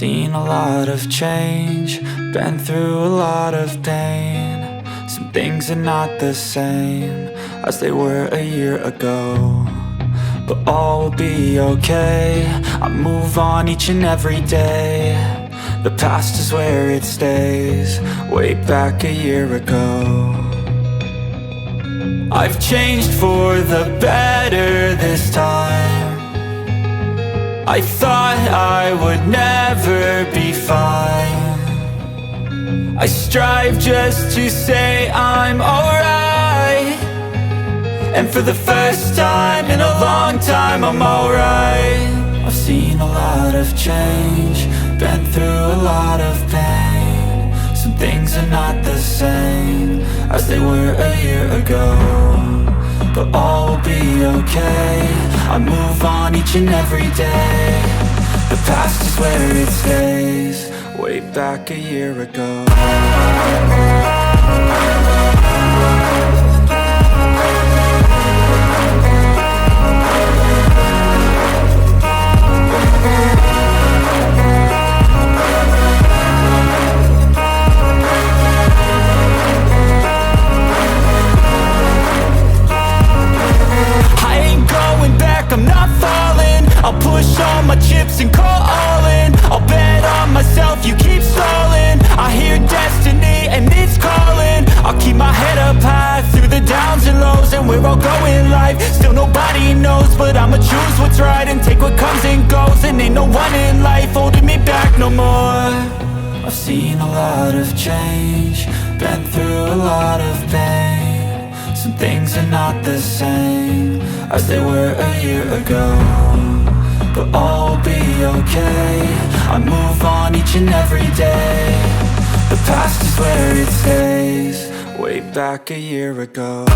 seen a lot of change, been through a lot of pain. Some things are not the same as they were a year ago, but all will be okay. I move on each and every day. The past is where it stays, way back a year ago. I've changed for the better this time. I thought I would never be fine. I strive just to say I'm alright, and for the first time in a long time I'm alright. I've seen a lot of change, been through a lot of pain. Some things are not the same as they were a year ago, but all will be okay. I move on each and every day. The past is where it stays, way back a year ago. I'm not falling, I'll push all my chips and call all in. I'll bet on myself, you keep stalling. I hear destiny and it's calling. I'll keep my head up high through the downs and lows, and we're all going in life. Still nobody knows, but I'ma choose what's right and take what comes and goes. And ain't no one in life holding me back no more. I've seen a lot of change, been through a lot of pain. Some things are not the same as they were a year ago, but all will be okay. I move on each and every day. The past is where it stays, way back a year ago.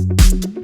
Abtak.